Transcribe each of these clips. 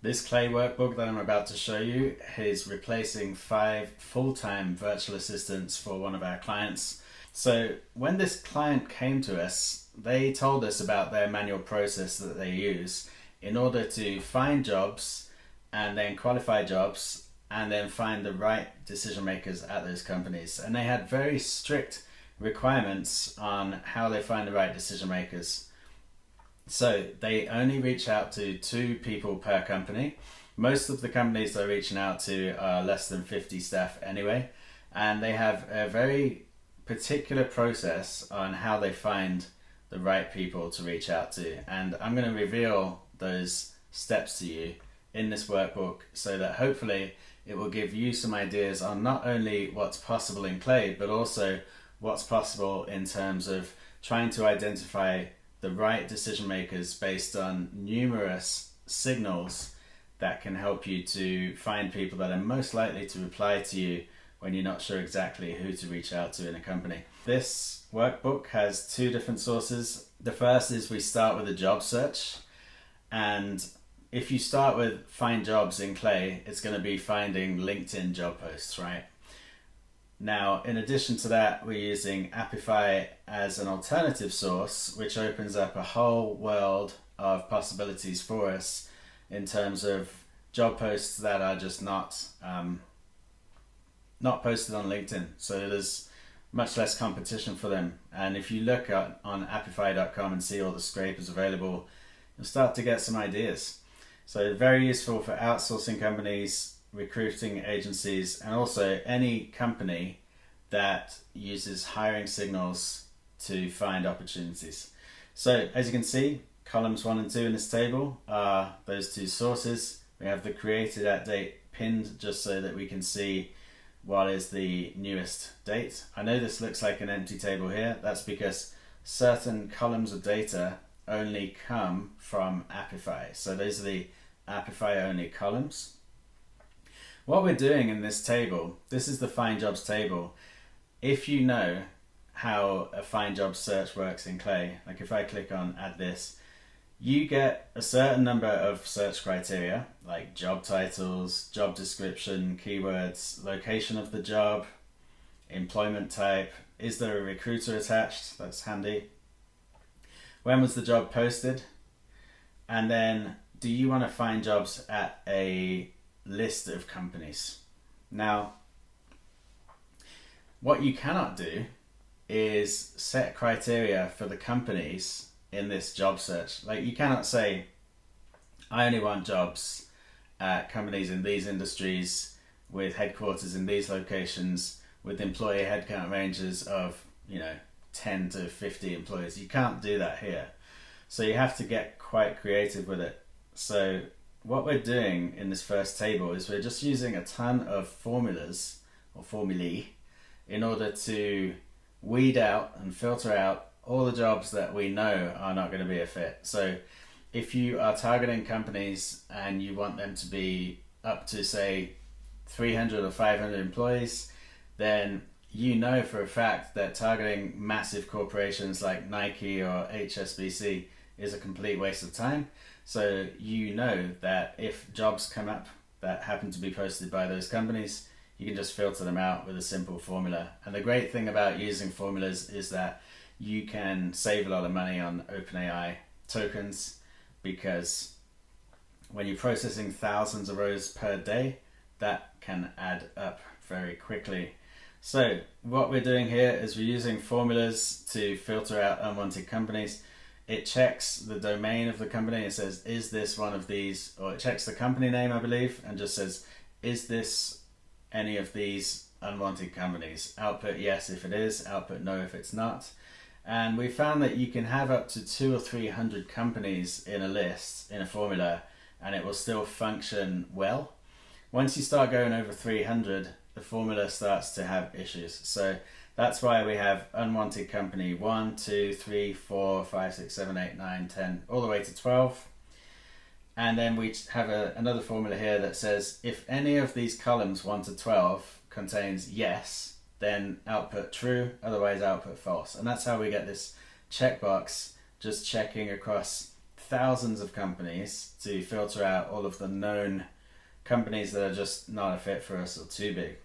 This clay workbook that I'm about to show you is replacing 5 full-time virtual assistants for one of our clients. So when this client came to us, they told us about their manual process that they use in order to find jobs and then qualify jobs and then find the right decision makers at those companies. And they had very strict requirements on how they find the right decision makers. So they only reach out to 2 people per company. Most of the companies they're reaching out to are less than 50 staff anyway, and they have a very particular process on how they find the right people to reach out to. And I'm going to reveal those steps to you in this workbook so that hopefully it will give you some ideas on not only what's possible in clay, but also what's possible in terms of trying to identify the right decision makers based on numerous signals that can help you to find people that are most likely to reply to you when you're not sure exactly who to reach out to in a company. This workbook has 2 different sources. The first is we start with a job search, and if you start with find jobs in clay, it's going to be finding LinkedIn job posts, right? Now, in addition to that, we're using Apify as an alternative source, which opens up a whole world of possibilities for us in terms of job posts that are just not posted on LinkedIn. So there's much less competition for them. And if you look on apify.com and see all the scrapers available, you'll start to get some ideas. So very useful for outsourcing companies, recruiting agencies, and also any company that uses hiring signals to find opportunities. So as you can see, columns 1 and 2 in this table are those 2 sources. We have the created at date pinned just so that we can see what is the newest date. I know this looks like an empty table here. That's because certain columns of data only come from Apify. So those are the Apify only columns. What we're doing in this table, this is the find jobs table. If you know how a find jobs search works in clay, like if I click on add this, you get a certain number of search criteria like job titles, job description, keywords, location of the job, employment type, is there a recruiter attached? That's handy. When was the job posted? And then do you want to find jobs at a list of companies? Now, what you cannot do is set criteria for the companies in this job search. Like you cannot say, I only want jobs at companies in these industries with headquarters in these locations with employee headcount ranges of 10 to 50 employees. You can't do that here. So you have to get quite creative with it. So what we're doing in this first table is we're just using a ton of formulas or formulae in order to weed out and filter out all the jobs that we know are not going to be a fit. So if you are targeting companies and you want them to be up to say 300 or 500 employees, then you know for a fact that targeting massive corporations like Nike or HSBC is a complete waste of time. So you know that if jobs come up that happen to be posted by those companies, you can just filter them out with a simple formula. And the great thing about using formulas is that you can save a lot of money on OpenAI tokens, because when you're processing thousands of rows per day, that can add up very quickly. So what we're doing here is we're using formulas to filter out unwanted companies. It checks the domain of the company. It says, is this one of these? Or it checks the company name, I believe, and just says, is this any of these unwanted companies? Output yes if it is, output no if it's not. And we found that you can have up to 200 or 300 companies in a list, in a formula, and it will still function well. Once you start going over 300, the formula starts to have issues. So that's why we have unwanted company 1, 2, 3, 4, 5, 6, 7, 8, 9, 10, all the way to 12. And then we have another formula here that says if any of these columns 1 to 12 contains yes, then output true, otherwise output false. And that's how we get this checkbox just checking across thousands of companies to filter out all of the known companies that are just not a fit for us or too big.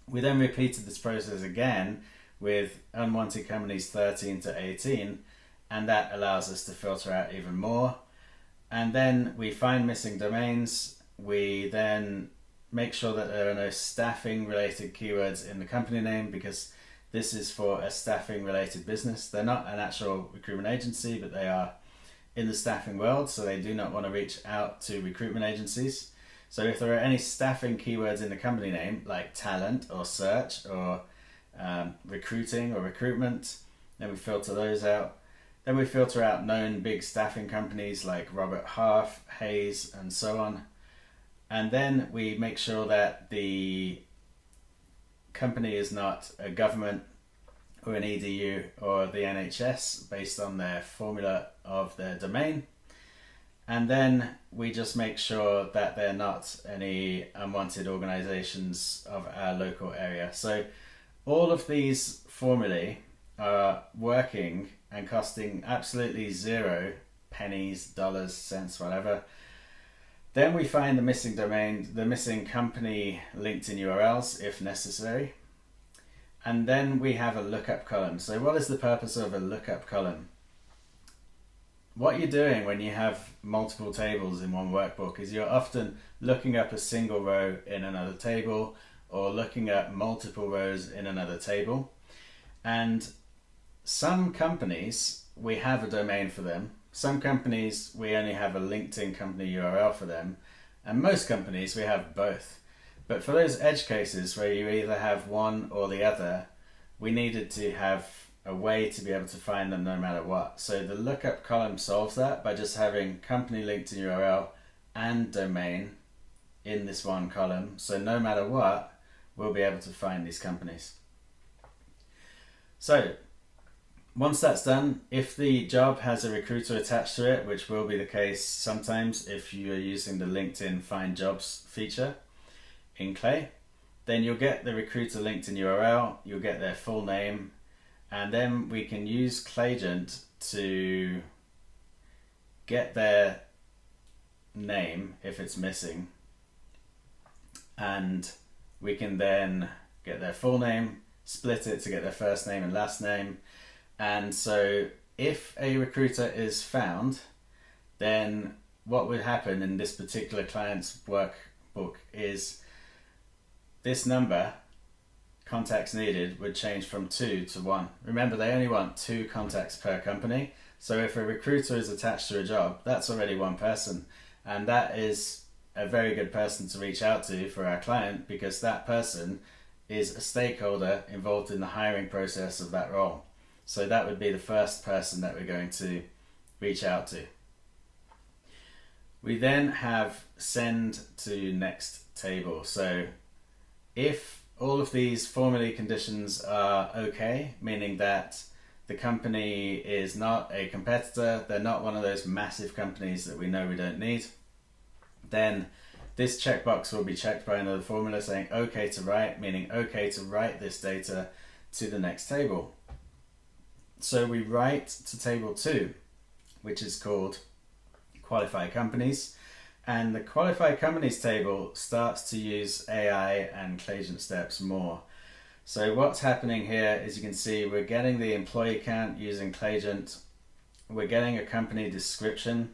We then repeated this process again with unwanted companies 13 to 18, and that allows us to filter out even more. And then we find missing domains. We then make sure that there are no staffing related keywords in the company name, because this is for a staffing related business. They're not an actual recruitment agency, but they are in the staffing world, so they do not want to reach out to recruitment agencies. So if there are any staffing keywords in the company name, like talent or search or recruiting or recruitment, then we filter those out. Then we filter out known big staffing companies like Robert Half, Hayes, and so on. And then we make sure that the company is not a government or an EDU or the NHS based on their formula of their domain. And then we just make sure that they're not any unwanted organizations of our local area. So all of these formulae are working and costing absolutely zero pennies, dollars, cents, whatever. Then we find the missing domain, the missing company LinkedIn URLs if necessary. And then we have a lookup column. So what is the purpose of a lookup column? What you're doing when you have multiple tables in one workbook is you're often looking up a single row in another table or looking at multiple rows in another table. And some companies, we have a domain for them. Some companies, we only have a LinkedIn company URL for them. And most companies, we have both. But for those edge cases where you either have one or the other, we needed to have a way to be able to find them no matter what. So the lookup column solves that by just having company LinkedIn URL and domain in this one column. So no matter what, we'll be able to find these companies. So once that's done, if the job has a recruiter attached to it, which will be the case sometimes if you are using the LinkedIn Find Jobs feature in Clay, then you'll get the recruiter LinkedIn URL, you'll get their full name, and then we can use Claygent to get their name if it's missing, and we can then get their full name, split it to get their first name and last name. And so if a recruiter is found, then what would happen in this particular client's workbook is this number, contacts needed, would change from 2 to 1. Remember, they only want 2 contacts per company. So if a recruiter is attached to a job, that's already one person. And that is a very good person to reach out to for our client, because that person is a stakeholder involved in the hiring process of that role. So that would be the first person that we're going to reach out to. We then have send to next table. So if all of these formulae conditions are okay, meaning that the company is not a competitor, they're not one of those massive companies that we know we don't need, then this checkbox will be checked by another formula saying okay to write, meaning okay to write this data to the next table. So we write to table 2, which is called qualify companies. And the qualify companies table starts to use AI and Claygent steps more. So what's happening here is, you can see we're getting the employee count using Claygent. We're getting a company description,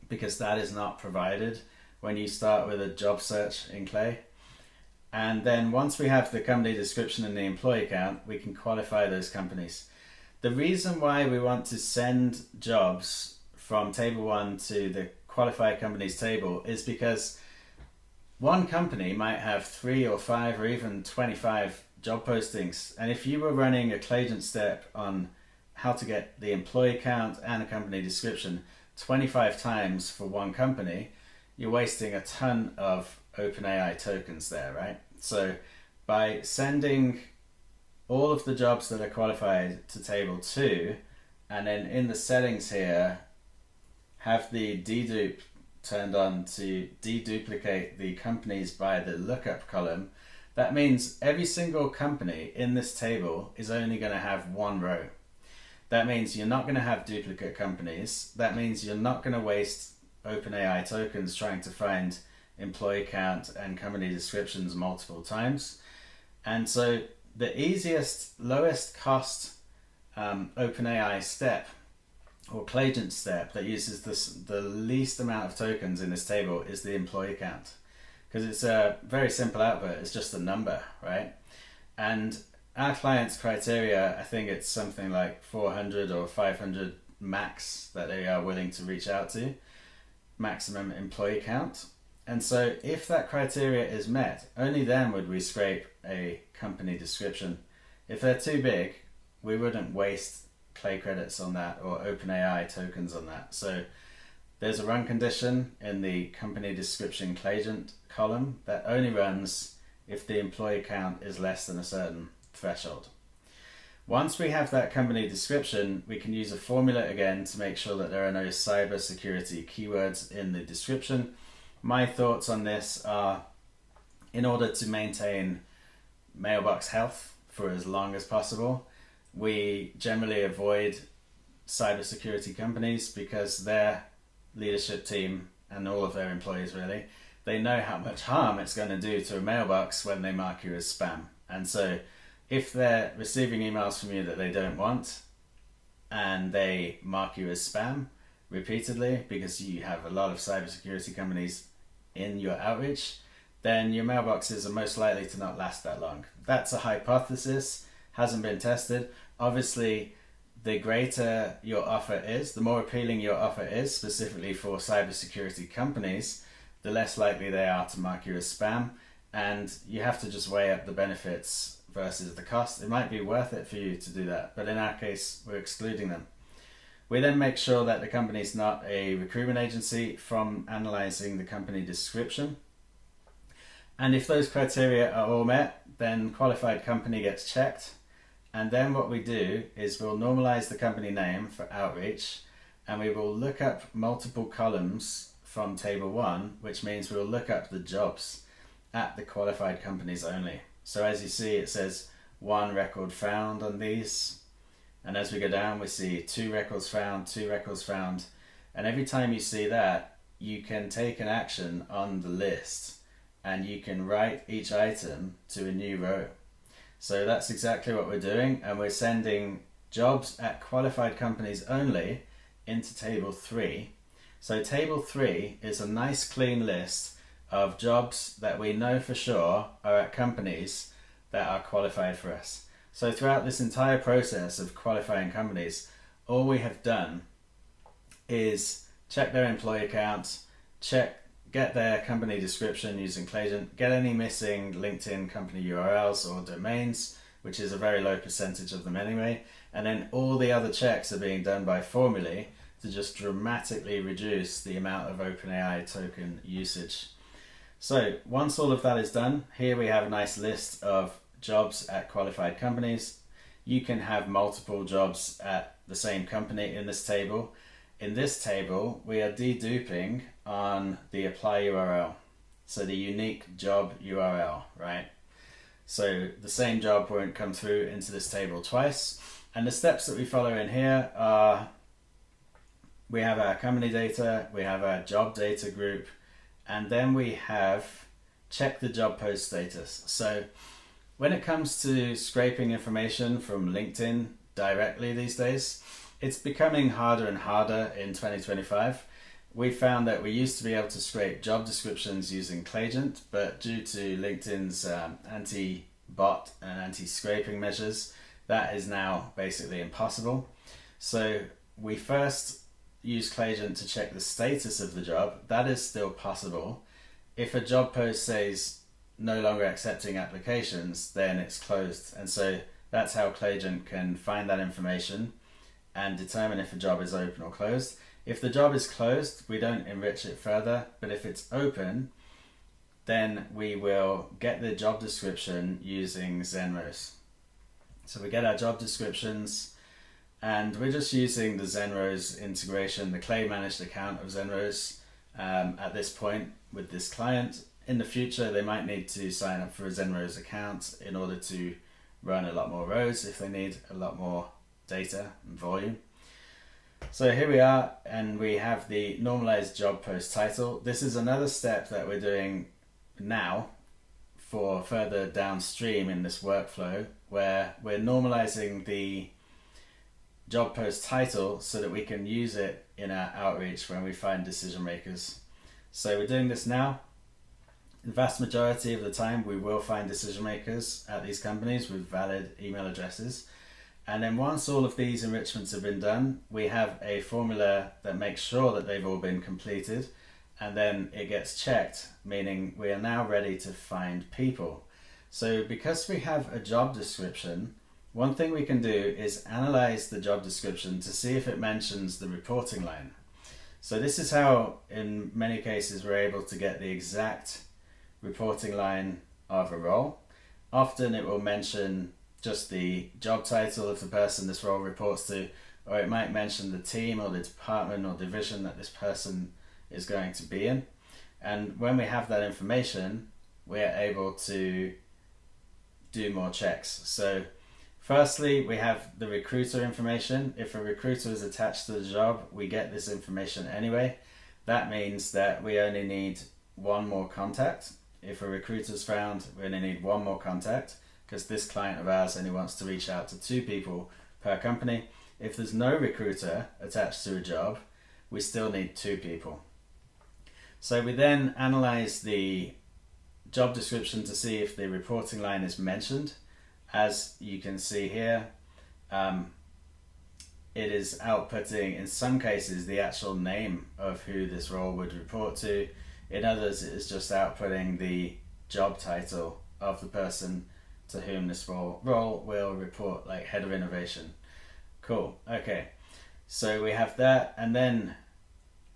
because that is not provided when you start with a job search in Clay. And then once we have the company description and the employee count, we can qualify those companies. The reason why we want to send jobs from table 1 to the qualify companies table is because one company might have 3 or 5 or even 25 job postings. And if you were running a Claygent step on how to get the employee count and a company description 25 times for one company, you're wasting a ton of OpenAI tokens there, right? So by sending all of the jobs that are qualified to table 2, and then in the settings here, have the dedupe turned on to deduplicate the companies by the lookup column, that means every single company in this table is only going to have one row. That means you're not going to have duplicate companies. That means you're not going to waste OpenAI tokens trying to find employee count and company descriptions multiple times. And so the easiest, lowest cost OpenAI step or Clagent step that uses the least amount of tokens in this table is the employee count, because it's a very simple output. It's just a number, right? And our client's criteria, I think it's something like 400 or 500 max that they are willing to reach out to, maximum employee count. And so if that criteria is met, only then would we scrape a company description. If they're too big, we wouldn't waste Clay credits on that or OpenAI tokens on that. So there's a run condition in the company description Clagent column that only runs if the employee count is less than a certain threshold. Once we have that company description, we can use a formula again to make sure that there are no cybersecurity keywords in the description. My thoughts on this are, in order to maintain mailbox health for as long as possible, we generally avoid cybersecurity companies because their leadership team and all of their employees, really, they know how much harm it's going to do to a mailbox when they mark you as spam. And so if they're receiving emails from you that they don't want and they mark you as spam repeatedly because you have a lot of cybersecurity companies in your outreach, then your mailboxes are most likely to not last that long. That's a hypothesis, hasn't been tested. Obviously, the greater your offer is, the more appealing your offer is, specifically for cybersecurity companies, the less likely they are to mark you as spam. And you have to just weigh up the benefits versus the cost. It might be worth it for you to do that, but in our case, we're excluding them. We then make sure that the company is not a recruitment agency from analyzing the company description. And if those criteria are all met, then qualified company gets checked. And then what we do is we'll normalize the company name for outreach, and we will look up multiple columns from table 1, which means we'll look up the jobs at the qualified companies only. So as you see, it says 1 record found on these. And as we go down, we see 2 records found, 2 records found. And every time you see that, you can take an action on the list and you can write each item to a new row. So that's exactly what we're doing. And we're sending jobs at qualified companies only into table 3. So table 3 is a nice clean list of jobs that we know for sure are at companies that are qualified for us. So throughout this entire process of qualifying companies, all we have done is check their employee count, get their company description using Clagent, get any missing LinkedIn company URLs or domains, which is a very low percentage of them anyway, and then all the other checks are being done by formulae to just dramatically reduce the amount of OpenAI token usage. So once all of that is done, here we have a nice list of jobs at qualified companies. You can have multiple jobs at the same company in this table. In this table, we are deduping on the apply URL. So the unique job URL, right? So the same job won't come through into this table twice. And the steps that we follow in here are, we have our company data, we have our job data group, and then we have check the job post status. So when it comes to scraping information from LinkedIn directly these days, it's becoming harder and harder in 2025. We found that we used to be able to scrape job descriptions using Clagent, but due to LinkedIn's anti-bot and anti-scraping measures, that is now basically impossible. So we first use Clagent to check the status of the job. That is still possible. If a job post says no longer accepting applications, then it's closed. And so that's how Clagent can find that information and determine if a job is open or closed. If the job is closed, we don't enrich it further, but if it's open, then we will get the job description using Zenros. So we get our job descriptions, and we're just using the Zenros integration, the Clay managed account of Zenros at this point with this client. In the future, they might need to sign up for a Zenros account in order to run a lot more rows if they need a lot more data and volume. So here we are, and we have the normalized job post title. This is another step that we're doing now for further downstream in this workflow, where we're normalizing the job post title so that we can use it in our outreach when we find decision makers. So we're doing this now. The vast majority of the time we will find decision makers at these companies with valid email addresses. And then once all of these enrichments have been done, we have a formula that makes sure that they've all been completed, and then it gets checked, meaning we are now ready to find people. So because we have a job description, one thing we can do is analyze the job description to see if it mentions the reporting line. So this is how, in many cases, we're able to get the exact reporting line of a role. Often it will mention just the job title of the person this role reports to, or it might mention the team or the department or division that this person is going to be in. And when we have that information, we're able to do more checks. So firstly, we have the recruiter information. If a recruiter is attached to the job, we get this information anyway. That means that we only need one more contact. If a recruiter's found, we only need one more contact, because this client of ours only wants to reach out to 2 people per company. If there's no recruiter attached to a job, we still need 2 people. So we then analyze the job description to see if the reporting line is mentioned. As you can see here, it is outputting, in some cases, the actual name of who this role would report to. In others, it is just outputting the job title of the person to whom this role will report, like head of innovation. Cool. Okay, so we have that, and then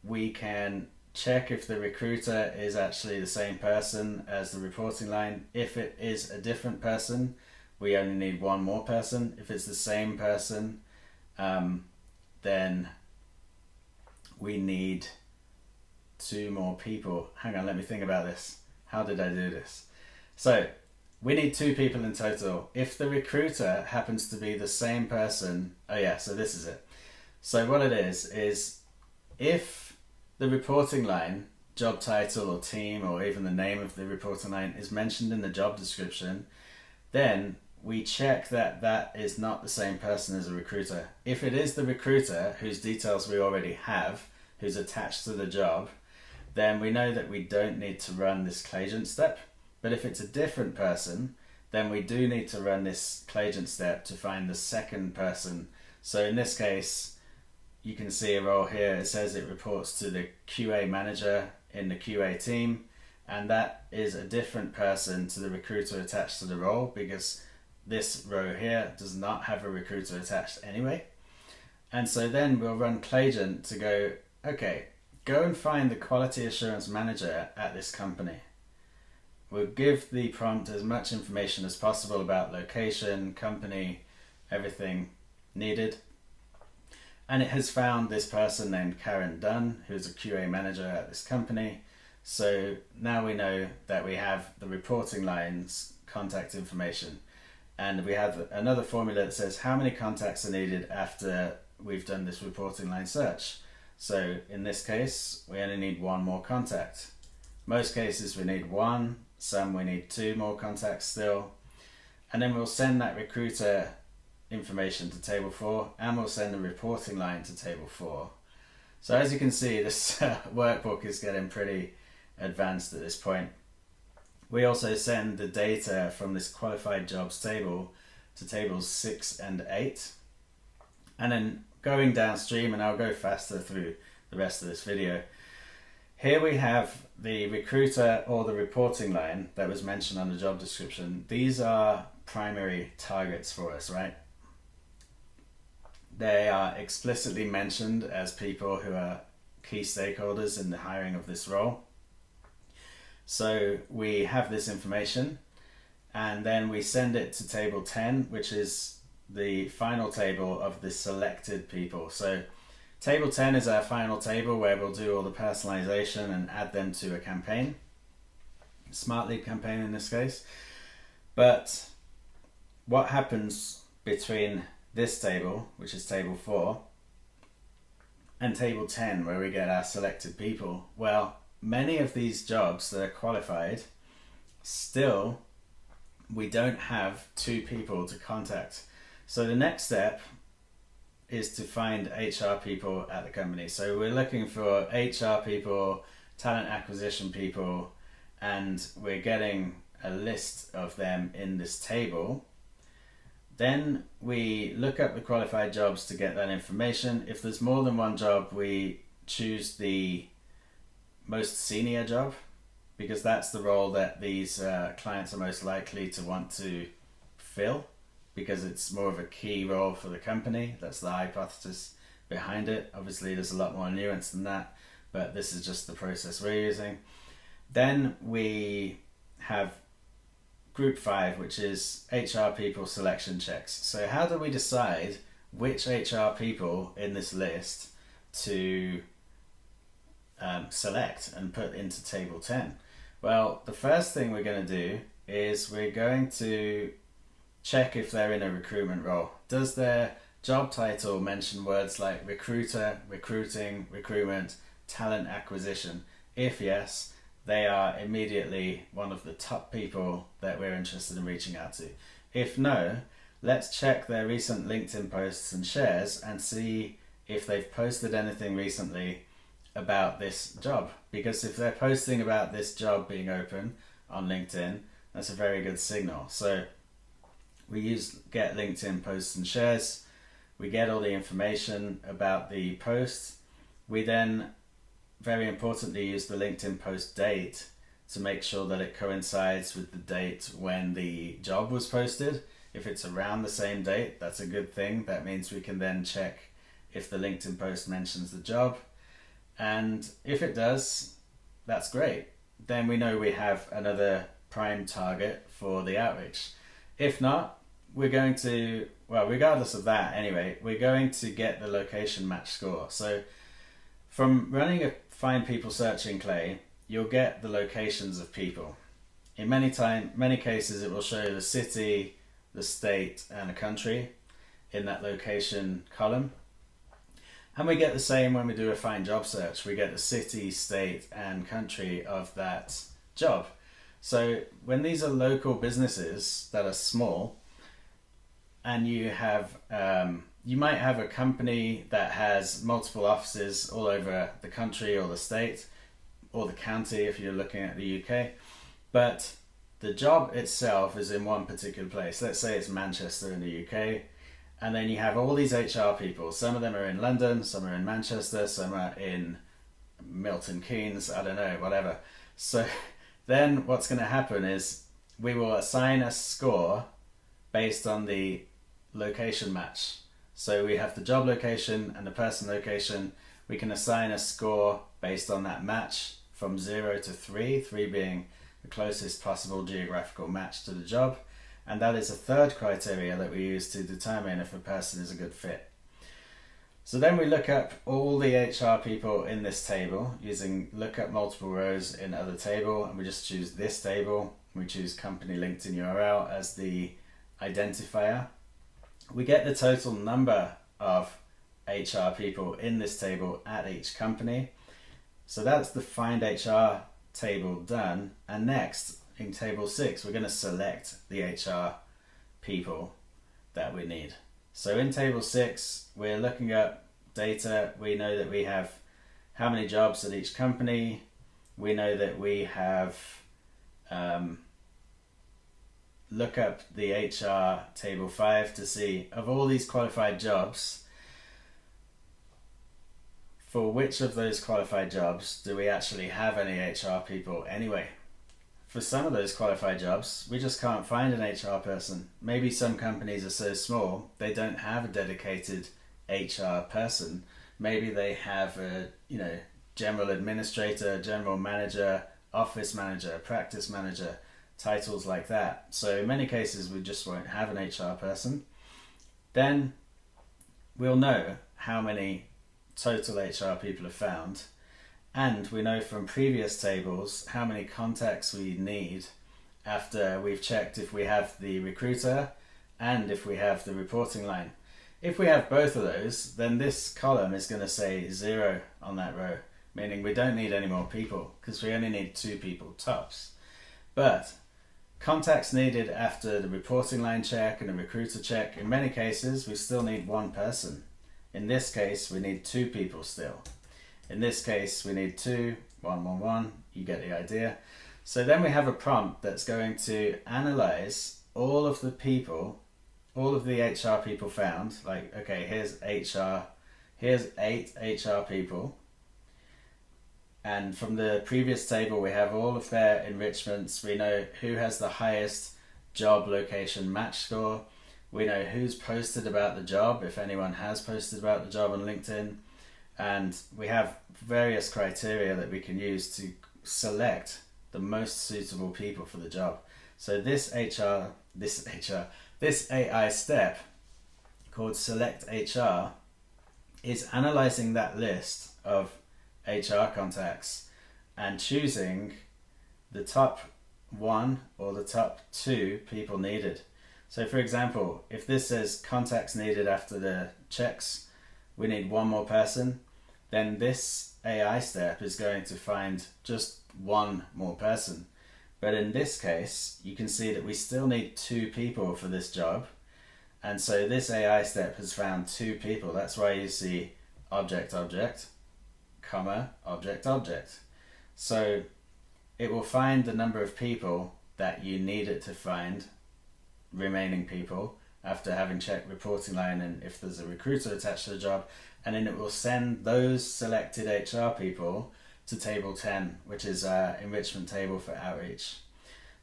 we can check if the recruiter is actually the same person as the reporting line. If it is a different person, we only need one more person. If it's the same person, then we need 2 more people. Hang on, let me think about this. How did I do this? So we need 2 people in total. If the recruiter happens to be the same person, oh yeah, so this is it. So what it is if the reporting line, job title or team, or even the name of the reporting line is mentioned in the job description, then we check that that is not the same person as a recruiter. If it is the recruiter whose details we already have, who's attached to the job, then we know that we don't need to run this Clagent step. But if it's a different person, then we do need to run this Clagent step to find the second person. So in this case, you can see a role here. It says it reports to the QA manager in the QA team, and that is a different person to the recruiter attached to the role, because this row here does not have a recruiter attached anyway. And so then we'll run Clagent to go, okay, go and find the quality assurance manager at this company. We'll give the prompt as much information as possible about location, company, everything needed. And it has found this person named Karen Dunn, who's a QA manager at this company. So now we know that we have the reporting line's contact information. And we have another formula that says how many contacts are needed after we've done this reporting line search. So in this case, we only need 1 more contact. Most cases we need 1, some we need 2 more contacts still. And then we'll send that recruiter information to table 4, and we'll send the reporting line to table 4. So as you can see, this workbook is getting pretty advanced at this point. We also send the data from this qualified jobs table to tables 6 and 8. And then going downstream, and I'll go faster through the rest of this video. Here we have the recruiter or the reporting line that was mentioned on the job description. These are primary targets for us, right? They are explicitly mentioned as people who are key stakeholders in the hiring of this role. So we have this information, and then we send it to table 10, which is the final table of the selected people. So table 10 is our final table where we'll do all the personalization and add them to a campaign, smart lead campaign in this case. But what happens between this table, which is table 4, and table 10, where we get our selected people. Well, many of these jobs that are qualified, still, we don't have 2 people to contact. So the next step is to find HR people at the company. So we're looking for HR people, talent acquisition people, and we're getting a list of them in this table. Then we look up the qualified jobs to get that information. If there's more than one job, we choose the most senior job, because that's the role that these clients are most likely to want to fill, because it's more of a key role for the company. That's the hypothesis behind it. Obviously there's a lot more nuance than that, but this is just the process we're using. Then we have group 5, which is HR people selection checks. So how do we decide which HR people in this list to select and put into table 10? Well, the first thing we're going to do is we're going to check if they're in a recruitment role. Does their job title mention words like recruiter, recruiting, recruitment, talent acquisition? If yes, they are immediately one of the top people that we're interested in reaching out to. If no, let's check their recent LinkedIn posts and shares and see if they've posted anything recently about this job. Because if they're posting about this job being open on LinkedIn, that's a very good signal. So we use get LinkedIn posts and shares. We get all the information about the post. We then, very importantly, use the LinkedIn post date to make sure that it coincides with the date when the job was posted. If it's around the same date, that's a good thing. That means we can then check if the LinkedIn post mentions the job. And if it does, that's great. Then we know we have another prime target for the outreach. If not, we're going to, well, regardless of that anyway, we're going to get the location match score. So from running a find people search in Clay, you'll get the locations of people. In many cases, it will show the city, the state, and a country in that location column. And we get the same when we do a find job search. We get the city, state, and country of that job. So when these are local businesses that are small, and you have, you might have a company that has multiple offices all over the country or the state or the county if you're looking at the UK, but the job itself is in one particular place. Let's say it's Manchester in the UK, and then you have all these HR people. Some of them are in London, some are in Manchester, some are in Milton Keynes, I don't know, whatever. So then what's going to happen is we will assign a score based on the location match. So we have the job location and the person location. We can assign a score based on that match from 0 to 3, 3 being the closest possible geographical match to the job. And that is a third criteria that we use to determine if a person is a good fit. So then we look up all the HR people in this table using lookup multiple rows in other table, and we just choose this table. We choose company LinkedIn URL as the identifier. We get the total number of HR people in this table at each company. So that's the find HR table done. And next, in table 6, we're going to select the HR people that we need. So in table 6, we're looking up data. We know that we have how many jobs at each company. We know that we have look up the HR table 5 to see, of all these qualified jobs, for which of those qualified jobs do we actually have any HR people anyway? For some of those qualified jobs, we just can't find an HR person. Maybe some companies are so small they don't have a dedicated HR person. Maybe they have a, general administrator, general manager, office manager, practice manager, titles like that. So in many cases we just won't have an HR person. Then we'll know how many total HR people are found, and we know from previous tables how many contacts we need after we've checked if we have the recruiter and if we have the reporting line. If we have both of those, then this column is going to say 0 on that row, meaning we don't need any more people because we only need 2 people tops. But contacts needed after the reporting line check and the recruiter check, in many cases we still need 1 person. In this case we need 2 people still. In this case we need 2, 1, 1, 1, you get the idea. So then we have a prompt that's going to analyze all of the people, all of the HR people found, like, okay, here's HR, here's 8 HR people. And from the previous table, we have all of their enrichments. We know who has the highest job location match score. We know who's posted about the job, if anyone has posted about the job on LinkedIn. And we have various criteria that we can use to select the most suitable people for the job. So this AI step called Select HR is analyzing that list of HR contacts and choosing the top 1 or the top 2 people needed. So for example, if this says contacts needed after the checks, we need 1 more person, then this AI step is going to find just 1 more person. But in this case, you can see that we still need 2 people for this job. And so this AI step has found 2 people. That's why you see object, object, comma, object, object. So it will find the number of people that you need it to find, remaining people, after having checked reporting line and if there's a recruiter attached to the job. And then it will send those selected HR people to table 10, which is our enrichment table for outreach.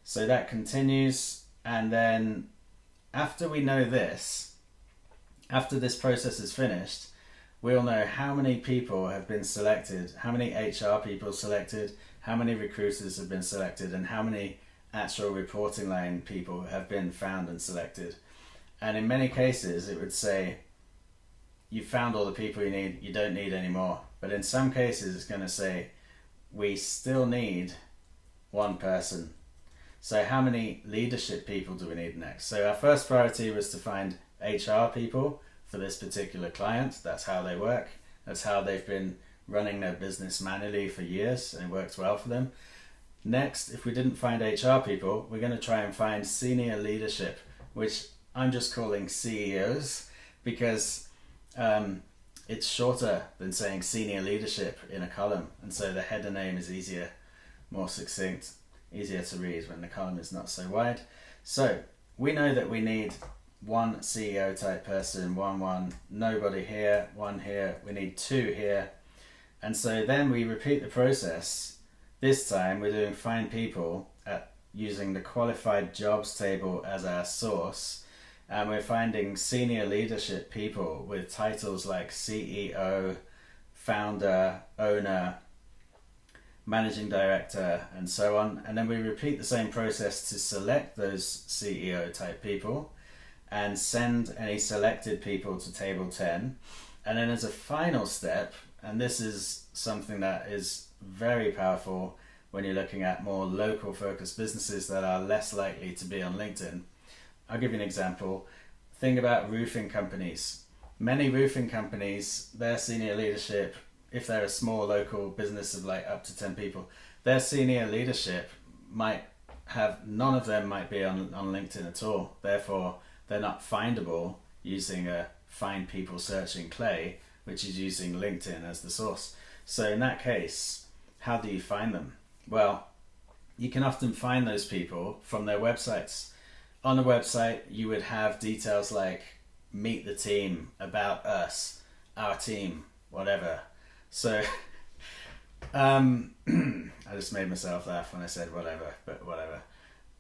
So that continues, and then after we know this, after this process is finished, we'll know how many people have been selected, how many HR people selected, how many recruiters have been selected, and how many actual reporting line people have been found and selected. And in many cases it would say, you found all the people you need, you don't need any more. But in some cases it's going to say, we still need 1 person. So how many leadership people do we need next? So our first priority was to find HR people for this particular client. That's how they work. That's how they've been running their business manually for years, and it works well for them. Next, if we didn't find HR people, we're going to try and find senior leadership, which I'm just calling CEOs because it's shorter than saying senior leadership in a column, and so the header name is easier, more succinct, easier to read when the column is not so wide. So we know that we need 1 CEO type person, 1, nobody here, 1 here, we need 2 here. And so then we repeat the process. This time we're doing find people using the qualified jobs table as our source. And we're finding senior leadership people with titles like CEO, founder, owner, managing director, and so on. And then we repeat the same process to select those CEO type people and send any selected people to table 10. And then as a final step, and this is something that is very powerful when you're looking at more local focused businesses that are less likely to be on LinkedIn. I'll give you an example. Think about roofing companies. Many roofing companies, their senior leadership, if they're a small local business of like up to 10 people, their senior leadership might have, none of them might be on LinkedIn at all. Therefore, they're not findable using a find people search in Clay, which is using LinkedIn as the source. So in that case, how do you find them? Well, you can often find those people from their websites. On a website, you would have details like meet the team, about us, our team, whatever. So I just made myself laugh when I said whatever, but whatever.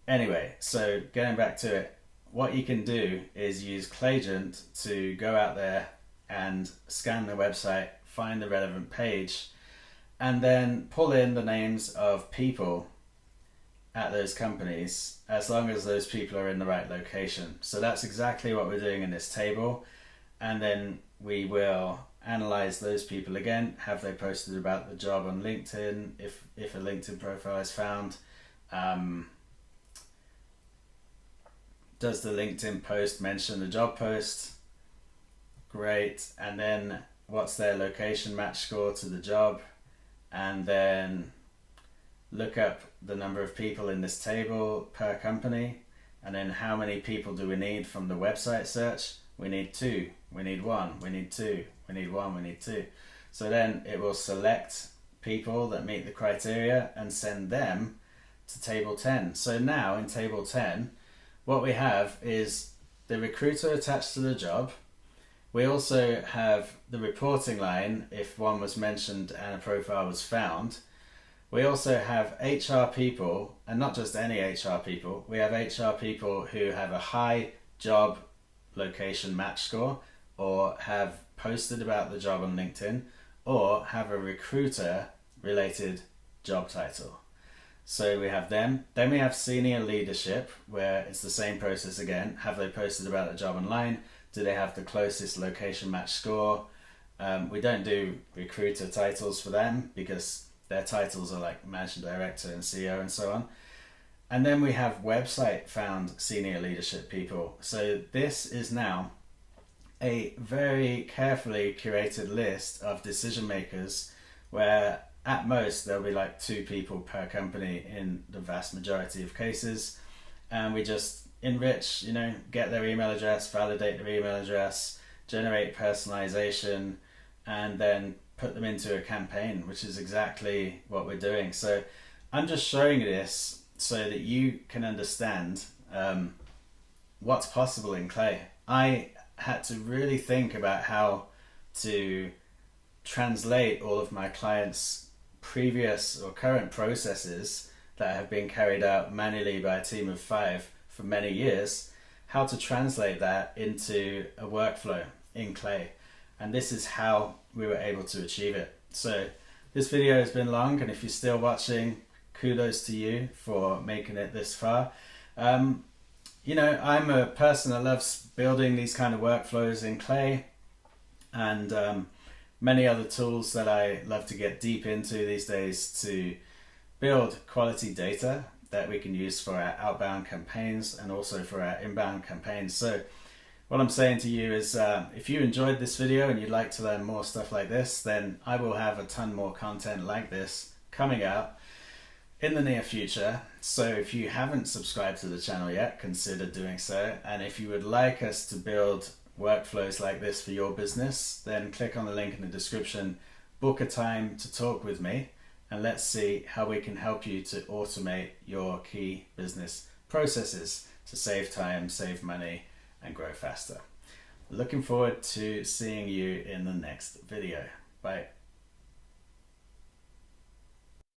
Anyway, so getting back to it, what you can do is use Claygent to go out there and scan the website, find the relevant page, and then pull in the names of people at those companies, as long as those people are in the right location. So that's exactly what we're doing in this table. And then we will analyze those people again. Have they posted about the job on LinkedIn? If a LinkedIn profile is found, does the LinkedIn post mention the job post? great. And then what's their location match score to the job, and then look up the number of people in this table per company, and then how many people do we need from the website search? We need 2, we need 1, we need 2, we need 1, we need 2. So then it will select people that meet the criteria and send them to table 10. So now in table 10, what we have is the recruiter attached to the job. We also have the reporting line if one was mentioned and a profile was found. We also have HR people, and not just any HR people. We have HR people who have a high job location match score, or have posted about the job on LinkedIn, or have a recruiter related job title. So we have them. Then we have senior leadership, where it's the same process again. Have they posted about the job online? Do they have the closest location match score? We don't do recruiter titles for them because their titles are like managing director and CEO and so on. And then we have website found senior leadership people. So this is now a very carefully curated list of decision makers, where at most there'll be like 2 people per company in the vast majority of cases. And we just enrich, get their email address, validate their email address, generate personalization, and then put them into a campaign, which is exactly what we're doing. So I'm just showing this so that you can understand what's possible in Clay. I had to really think about how to translate all of my clients' previous or current processes that have been carried out manually by a team of 5 for many years, how to translate that into a workflow in Clay. And this is how we were able to achieve it. So this video has been long, and if you're still watching, kudos to you for making it this far. I'm a person that loves building these kind of workflows in Clay, and many other tools that I love to get deep into these days to build quality data that we can use for our outbound campaigns and also for our inbound campaigns. So what I'm saying to you is if you enjoyed this video and you'd like to learn more stuff like this, then I will have a ton more content like this coming out in the near future. So if you haven't subscribed to the channel yet, consider doing so. And if you would like us to build workflows like this for your business, then click on the link in the description, book a time to talk with me, and let's see how we can help you to automate your key business processes to save time, save money, and grow faster. Looking forward to seeing you in the next video. Bye.